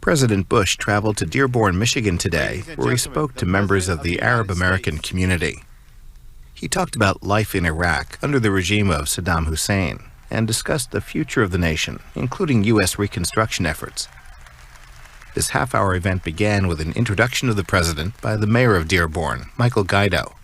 President Bush traveled to Dearborn, Michigan today, where he spoke to members of the Arab American community. He talked about life in Iraq under the regime of Saddam Hussein and discussed the future of the nation, including U.S. reconstruction efforts. This half-hour event began with an introduction of the president by the mayor of Dearborn, Michael Guido.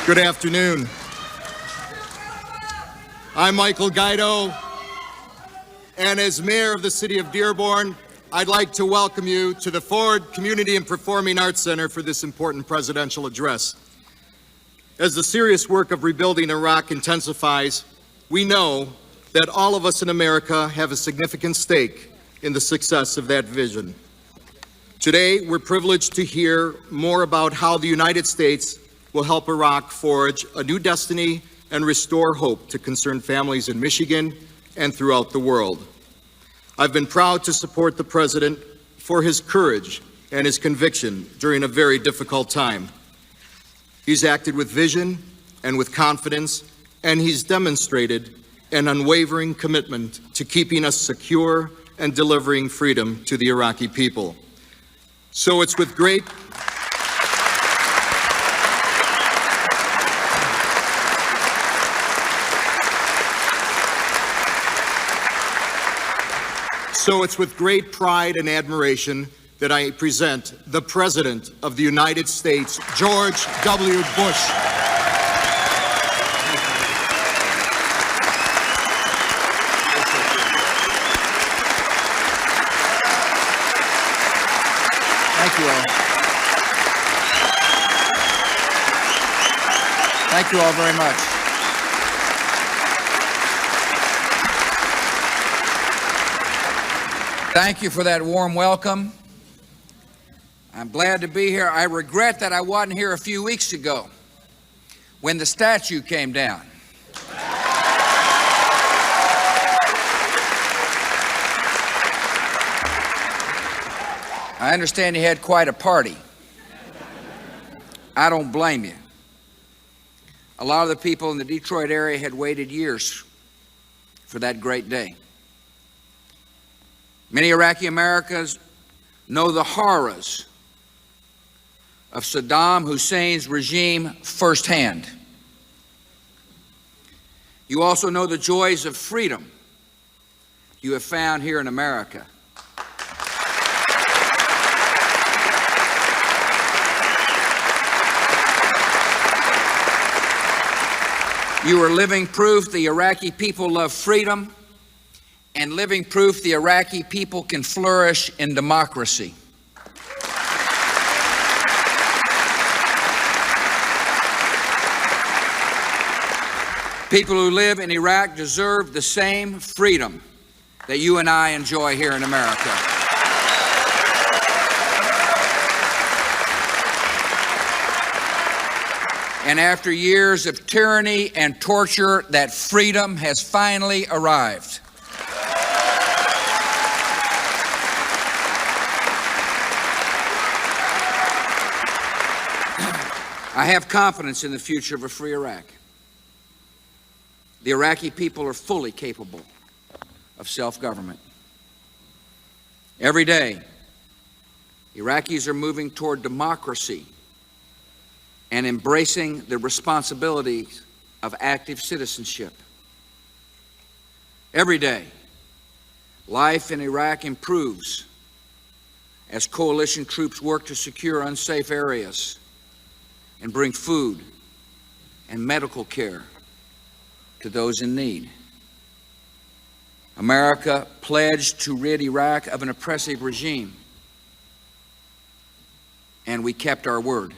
Good afternoon. I'm Michael Guido, and as mayor of the city of Dearborn, I'd like to welcome you to the Ford Community and Performing Arts Center for this important presidential address. As the serious work of rebuilding Iraq intensifies, we know that all of us in America have a significant stake in the success of that vision. Today, we're privileged to hear more about how the United States will help Iraq forge a new destiny and restore hope to concerned families in Michigan and throughout the world. I've been proud to support the President for his courage and his conviction during a very difficult time. He's acted with vision and with confidence, and he's demonstrated an unwavering commitment to keeping us secure and delivering freedom to the Iraqi people. So it's with great pride and admiration that I present the President of the United States, George W. Bush. Thank you all. Thank you all very much. Thank you for that warm welcome. I'm glad to be here. I regret that I wasn't here a few weeks ago when the statue came down. I understand you had quite a party. I don't blame you. A lot of the people in the Detroit area had waited years for that great day. Many Iraqi Americans know the horrors of Saddam Hussein's regime firsthand. You also know the joys of freedom you have found here in America. You are living proof the Iraqi people love freedom, and living proof the Iraqi people can flourish in democracy. People who live in Iraq deserve the same freedom that you and I enjoy here in America. And after years of tyranny and torture, that freedom has finally arrived. I have confidence in the future of a free Iraq. The Iraqi people are fully capable of self-government. Every day, Iraqis are moving toward democracy and embracing the responsibilities of active citizenship. Every day, life in Iraq improves as coalition troops work to secure unsafe areas and bring food and medical care to those in need. America pledged to rid Iraq of an oppressive regime, and we kept our word.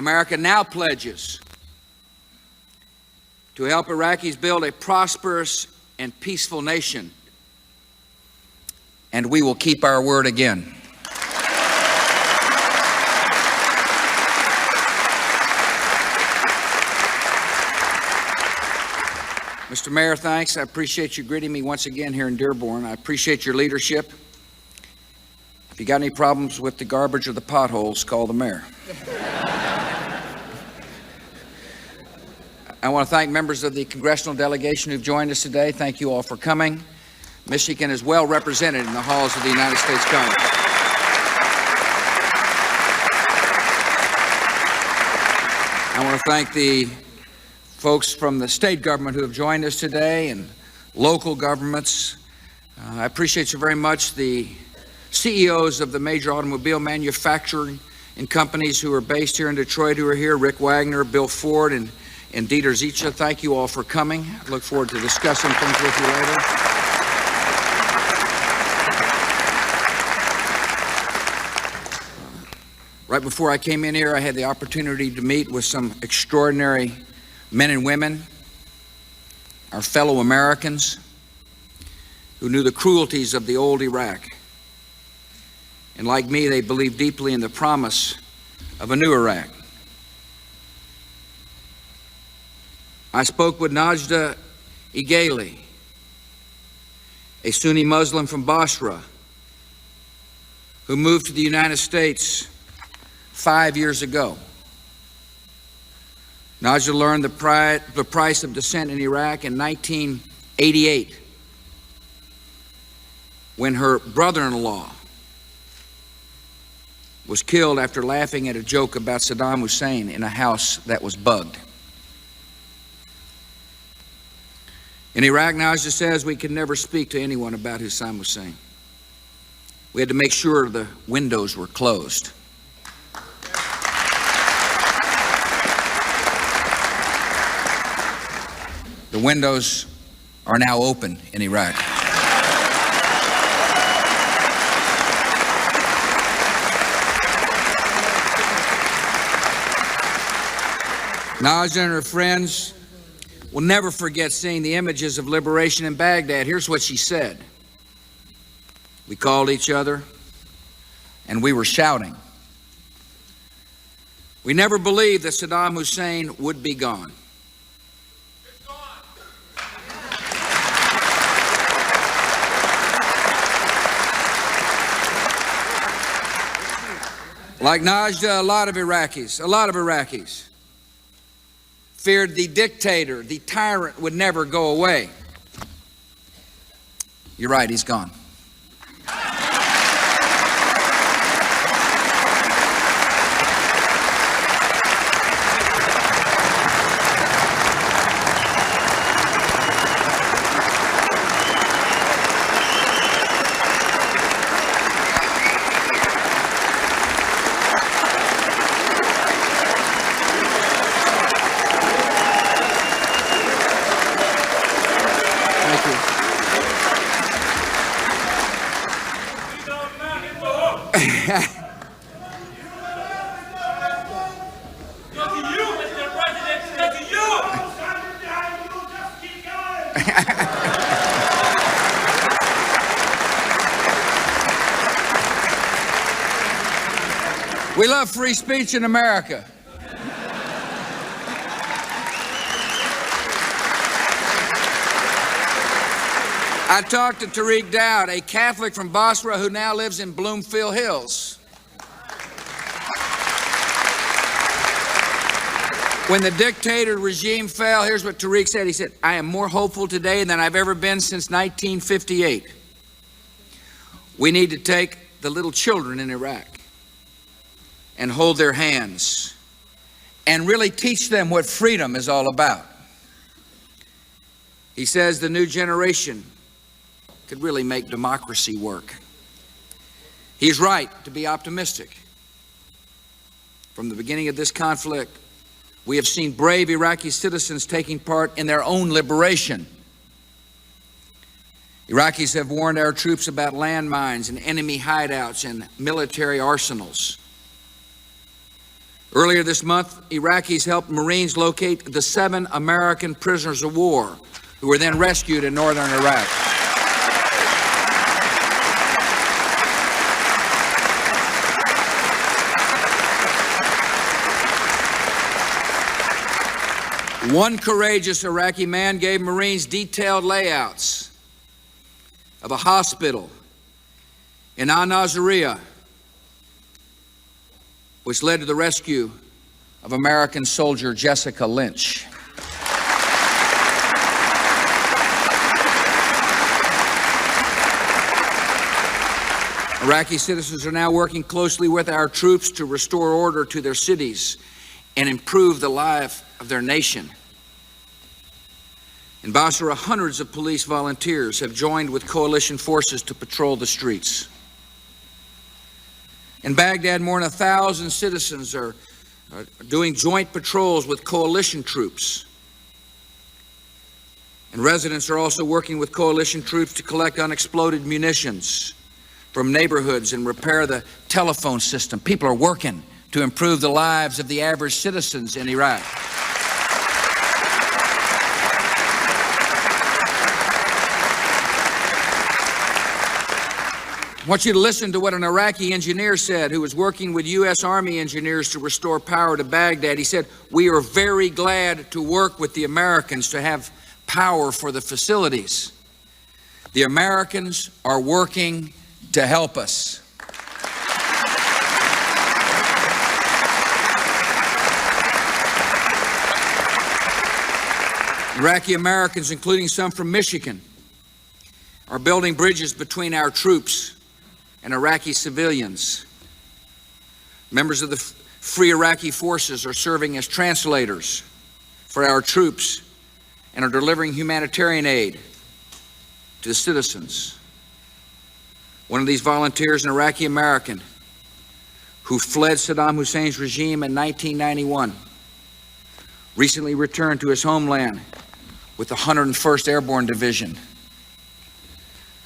America now pledges to help Iraqis build a prosperous and peaceful nation, and we will keep our word again. Mr. Mayor, thanks. I appreciate you greeting me once again here in Dearborn. I appreciate your leadership. If you got any problems with the garbage or the potholes, call the mayor. I want to thank members of the congressional delegation who've joined us today. Thank you all for coming. Michigan is well represented in the halls of the United States Congress. I want to thank the folks from the state government who have joined us today and local governments. I appreciate you very much. The CEOs of the major automobile manufacturing and companies who are based here in Detroit who are here, Rick Wagner, Bill Ford, and Dieter Zietzke, thank you all for coming. I look forward to discussing things with you later. Right before I came in here, I had the opportunity to meet with some extraordinary men and women, our fellow Americans, who knew the cruelties of the old Iraq. And like me, they believe deeply in the promise of a new Iraq. I spoke with Najda Ighali, a Sunni Muslim from Basra, who moved to the United States 5 years ago. Najda learned the price of dissent in Iraq in 1988, when her brother-in-law was killed after laughing at a joke about Saddam Hussein in a house that was bugged. In Iraq, Najda says we could never speak to anyone about Saddam Hussein. We had to make sure the windows were closed. The windows are now open in Iraq. Najda and her friends will never forget seeing the images of liberation in Baghdad. Here's what she said. We called each other and we were shouting. We never believed that Saddam Hussein would be gone. Like Najda, a lot of Iraqis feared the dictator, the tyrant would never go away. You're right, he's gone. We love free speech in America. I talked to Tariq Dowd, a Catholic from Basra who now lives in Bloomfield Hills. When the dictator regime fell, here's what Tariq said. He said, I am more hopeful today than I've ever been since 1958. We need to take the little children in Iraq and hold their hands and really teach them what freedom is all about. He says the new generation could really make democracy work. He's right to be optimistic. From the beginning of this conflict, we have seen brave Iraqi citizens taking part in their own liberation. Iraqis have warned our troops about landmines and enemy hideouts and military arsenals. Earlier this month, Iraqis helped Marines locate the 7 American prisoners of war who were then rescued in northern Iraq. One courageous Iraqi man gave Marines detailed layouts of a hospital in Al-Naziriyah, which led to the rescue of American soldier Jessica Lynch. Iraqi citizens are now working closely with our troops to restore order to their cities and improve the life of their nation. In Basra, hundreds of police volunteers have joined with coalition forces to patrol the streets. In Baghdad, more than 1,000 citizens are doing joint patrols with coalition troops. And residents are also working with coalition troops to collect unexploded munitions from neighborhoods and repair the telephone system. People are working to improve the lives of the average citizens in Iraq. I want you to listen to what an Iraqi engineer said who was working with U.S. Army engineers to restore power to Baghdad. He said, "We are very glad to work with the Americans to have power for the facilities. The Americans are working to help us." Iraqi Americans, including some from Michigan, are building bridges between our troops and Iraqi civilians. Members of the Free Iraqi Forces are serving as translators for our troops and are delivering humanitarian aid to the citizens. One of these volunteers, an Iraqi American who fled Saddam Hussein's regime in 1991, recently returned to his homeland with the 101st Airborne Division.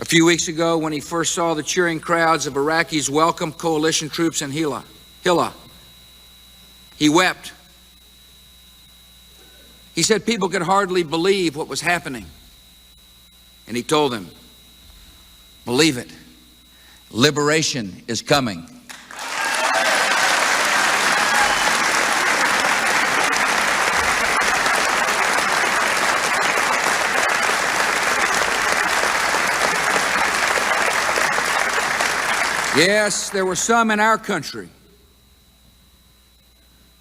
A few weeks ago, when he first saw the cheering crowds of Iraqis welcome coalition troops in Hilla, he wept. He said people could hardly believe what was happening. And he told them, "Believe it, liberation is coming." Yes, there were some in our country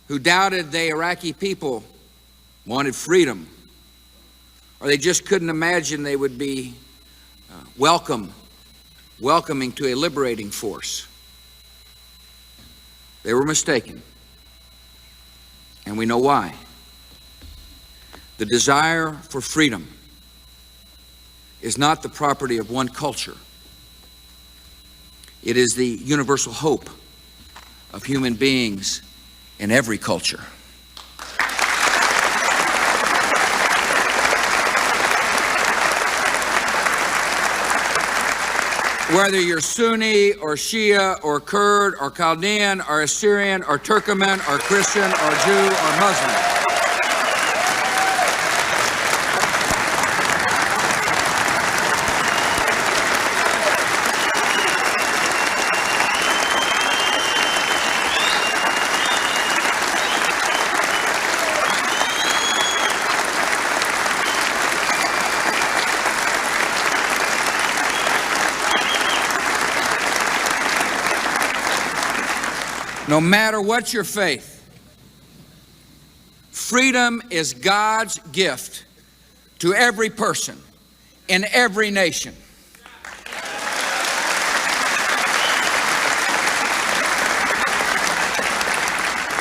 who doubted the Iraqi people wanted freedom, or they just couldn't imagine they would be welcoming to a liberating force. They were mistaken, and we know why. The desire for freedom is not the property of one culture. It is the universal hope of human beings in every culture. Whether you're Sunni or Shia or Kurd or Chaldean or Assyrian or Turkoman or Christian or Jew or Muslim. No matter what your faith, freedom is God's gift to every person in every nation.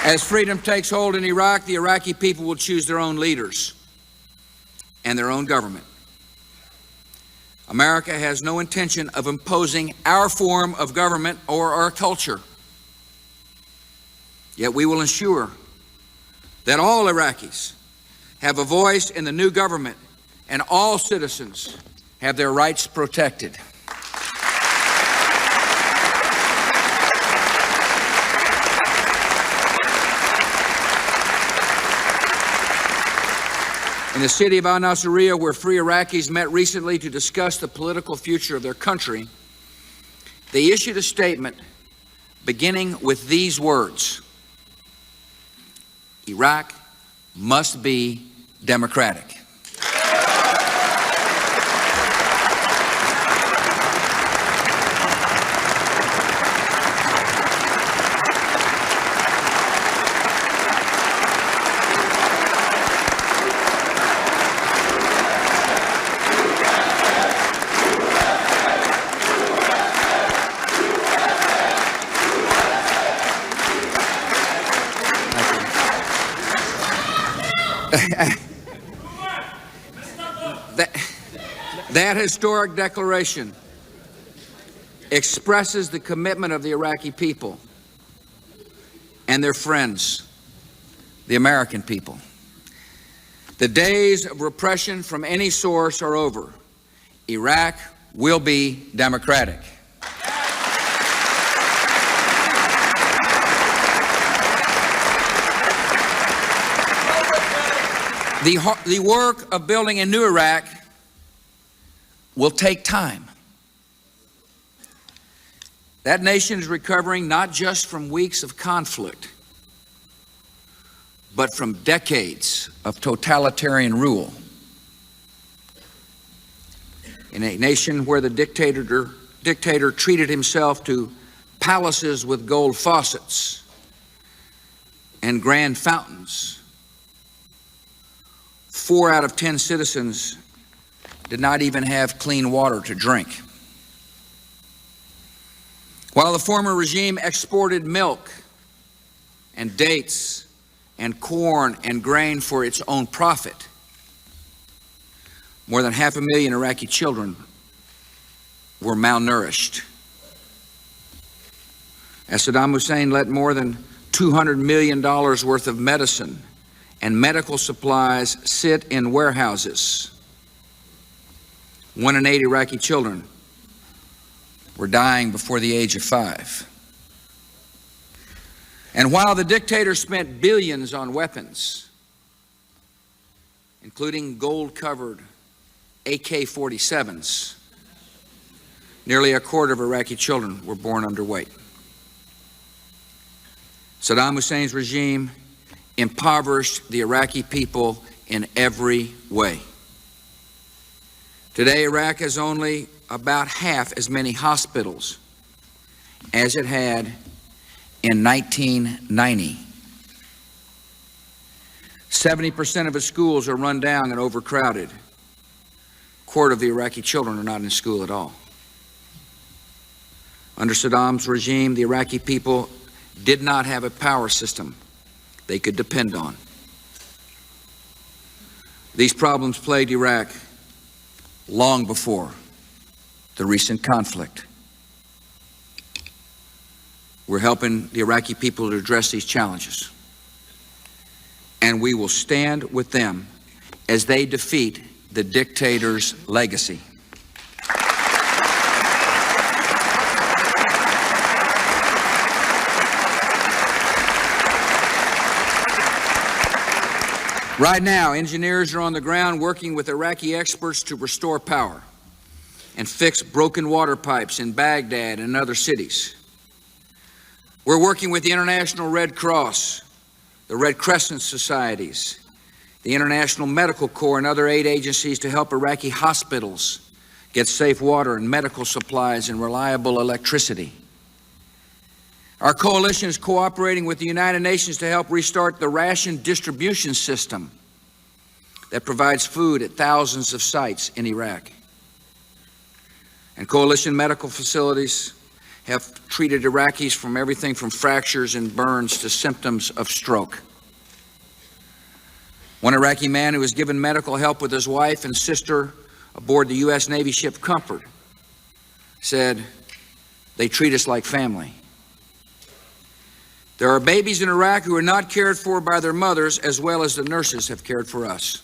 As freedom takes hold in Iraq, the Iraqi people will choose their own leaders and their own government. America has no intention of imposing our form of government or our culture. Yet we will ensure that all Iraqis have a voice in the new government and all citizens have their rights protected. the city of al-Nasiriyah, where free Iraqis met recently to discuss the political future of their country, they issued a statement beginning with these words: Iraq must be democratic. That historic declaration expresses the commitment of the Iraqi people and their friends, the American people. The days of repression from any source are over. Iraq will be democratic. The work of building a new Iraq will take time. That nation is recovering not just from weeks of conflict, but from decades of totalitarian rule. In a nation where the dictator treated himself to palaces with gold faucets and grand fountains, 4 out of 10 citizens did not even have clean water to drink. While the former regime exported milk and dates and corn and grain for its own profit, more than 500,000 Iraqi children were malnourished. As Saddam Hussein let more than $200 million worth of medicine and medical supplies sit in warehouses, 1 in 8 Iraqi children were dying before the age of 5. And while the dictator spent billions on weapons, including gold-covered AK-47s, nearly a quarter of Iraqi children were born underweight. Saddam Hussein's regime impoverished the Iraqi people in every way. Today, Iraq has only about half as many hospitals as it had in 1990. 70% of its schools are run down and overcrowded. A quarter of the Iraqi children are not in school at all. Under Saddam's regime, the Iraqi people did not have a power system they could depend on. These problems plagued Iraq long before the recent conflict. We're helping the Iraqi people to address these challenges, and we will stand with them as they defeat the dictator's legacy. Right now, engineers are on the ground working with Iraqi experts to restore power and fix broken water pipes in Baghdad and other cities. We're working with the International Red Cross, the Red Crescent Societies, the International Medical Corps, and other aid agencies to help Iraqi hospitals get safe water and medical supplies and reliable electricity. Our coalition is cooperating with the United Nations to help restart the ration distribution system that provides food at thousands of sites in Iraq. And coalition medical facilities have treated Iraqis from everything from fractures and burns to symptoms of stroke. One Iraqi man who was given medical help with his wife and sister aboard the U.S. Navy ship Comfort said, "They treat us like family." There are babies in Iraq who are not cared for by their mothers as well as the nurses have cared for us.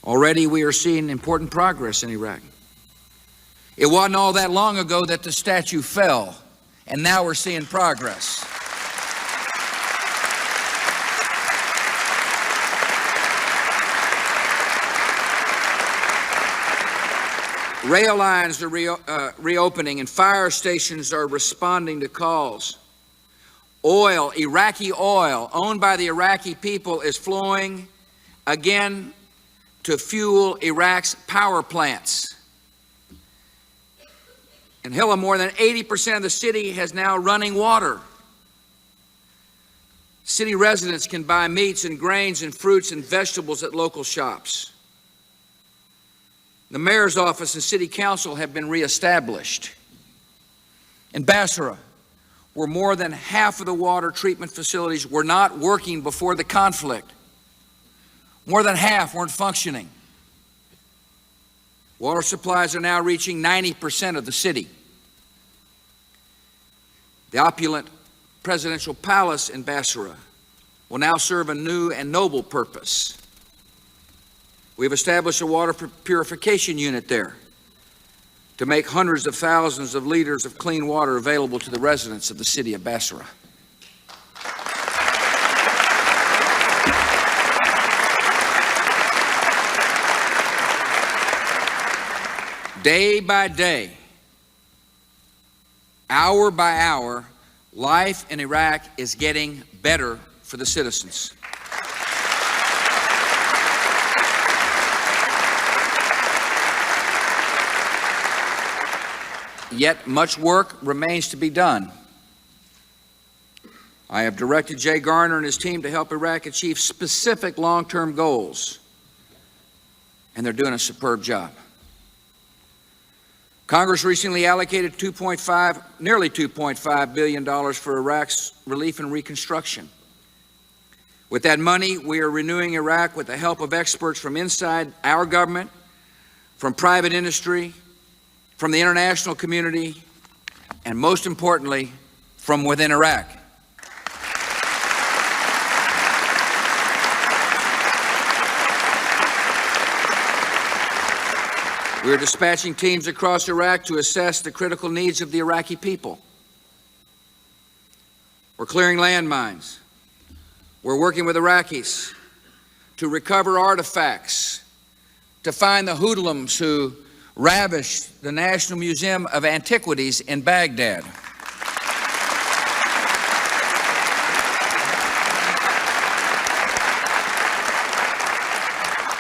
Already we are seeing important progress in Iraq. It wasn't all that long ago that the statue fell, and now we're seeing progress. Rail lines are reopening and fire stations are responding to calls. Oil, Iraqi oil, owned by the Iraqi people, is flowing again to fuel Iraq's power plants. In Hilla, more than 80% of the city has now running water. City residents can buy meats and grains and fruits and vegetables at local shops. The mayor's office and city council have been reestablished. In Basra, where more than half of the water treatment facilities were not working before the conflict, more than half weren't functioning. Water supplies are now reaching 90% of the city. The opulent presidential palace in Basra will now serve a new and noble purpose. We've established a water purification unit there to make hundreds of thousands of liters of clean water available to the residents of the city of Basra. Day by day, hour by hour, life in Iraq is getting better for the citizens. Yet much work remains to be done. I have directed Jay Garner and his team to help Iraq achieve specific long-term goals, and they're doing a superb job. Congress recently allocated nearly $2.5 billion for Iraq's relief and reconstruction. With that money, we are renewing Iraq with the help of experts from inside our government, from private industry, from the international community, and most importantly, from within Iraq. We are dispatching teams across Iraq to assess the critical needs of the Iraqi people. We're clearing landmines. We're working with Iraqis to recover artifacts, to find the hoodlums who ravished the National Museum of Antiquities in Baghdad.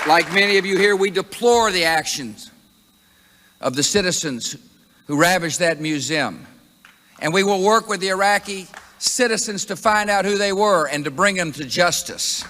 Like many of you here, we deplore the actions of the citizens who ravaged that museum. And we will work with the Iraqi citizens to find out who they were and to bring them to justice.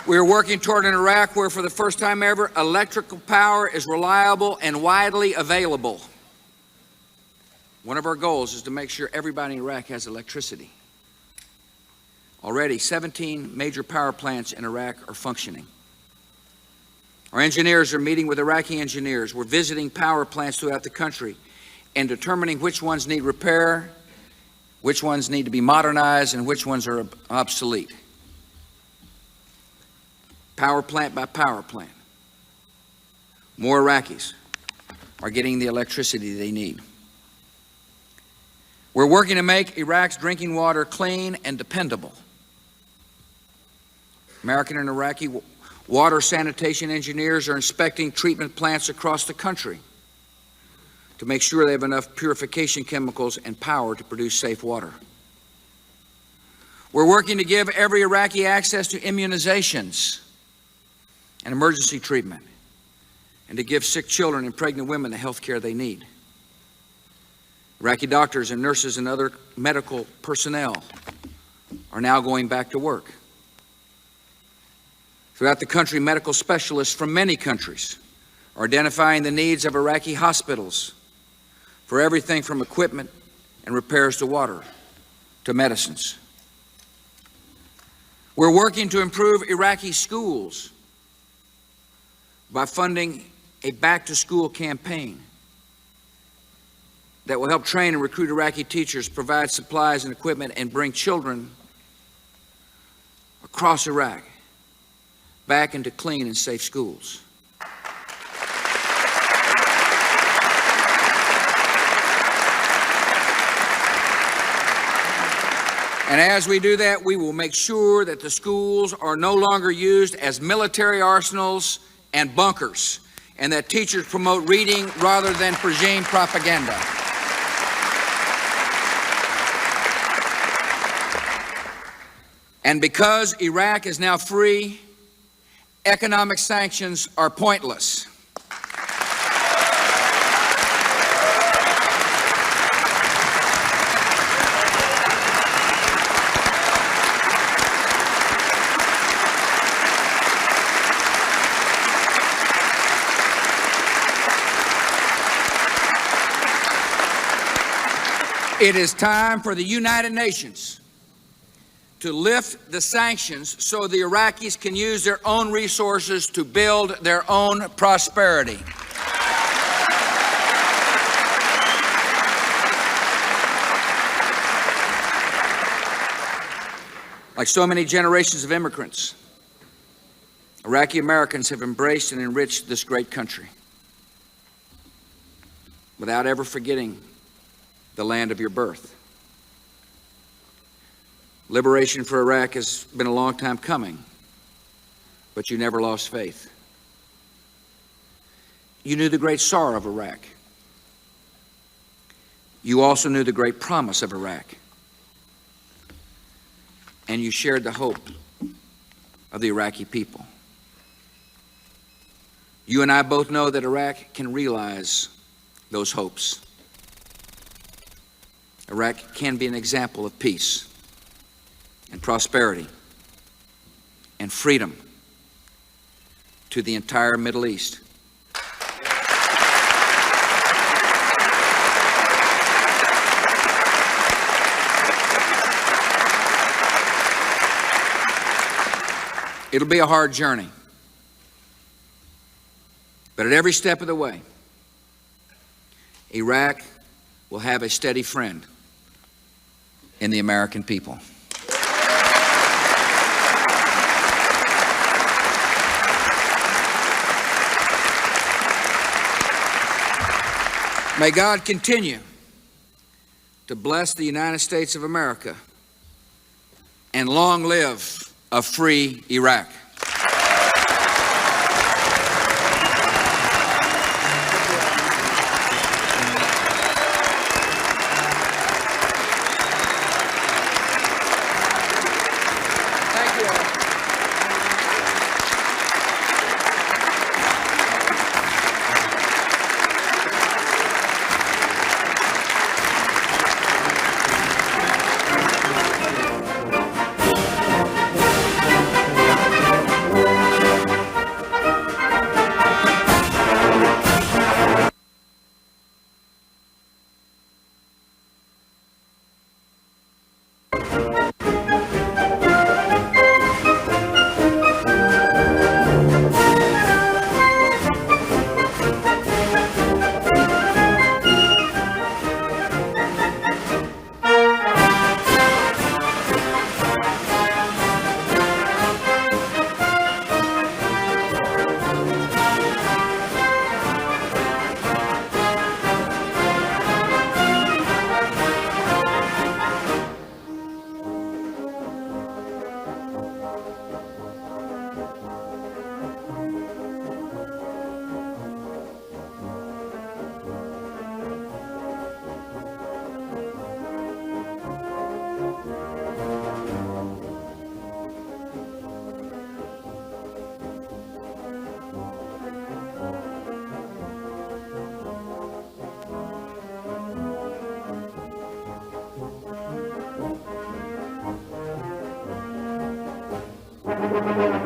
We are working toward an Iraq where, for the first time ever, electrical power is reliable and widely available. One of our goals is to make sure everybody in Iraq has electricity. Already, 17 major power plants in Iraq are functioning. Our engineers are meeting with Iraqi engineers. We're visiting power plants throughout the country and determining which ones need repair, which ones need to be modernized, and which ones are obsolete. Power plant by power plant. More Iraqis are getting the electricity they need. We're working to make Iraq's drinking water clean and dependable. American and Iraqi water sanitation engineers are inspecting treatment plants across the country to make sure they have enough purification chemicals and power to produce safe water. We're working to give every Iraqi access to immunizations and emergency treatment, and to give sick children and pregnant women the health care they need. Iraqi doctors and nurses and other medical personnel are now going back to work. Throughout the country, medical specialists from many countries are identifying the needs of Iraqi hospitals for everything from equipment and repairs to water to medicines. We're working to improve Iraqi schools by funding a back-to-school campaign that will help train and recruit Iraqi teachers, provide supplies and equipment, and bring children across Iraq back into clean and safe schools. And as we do that, we will make sure that the schools are no longer used as military arsenals and bunkers, and that teachers promote reading rather than regime propaganda. And because Iraq is now free, economic sanctions are pointless. It is time for the United Nations to lift the sanctions so the Iraqis can use their own resources to build their own prosperity. Like so many generations of immigrants, Iraqi Americans have embraced and enriched this great country without ever forgetting the land of your birth. Liberation for Iraq has been a long time coming, but you never lost faith. You knew the great sorrow of Iraq. You also knew the great promise of Iraq. And you shared the hope of the Iraqi people. You and I both know that Iraq can realize those hopes. Iraq can be an example of peace and prosperity and freedom to the entire Middle East. It'll be a hard journey, but at every step of the way, Iraq will have a steady friend in the American people. May God continue to bless the United States of America, and long live a free Iraq. Thank you.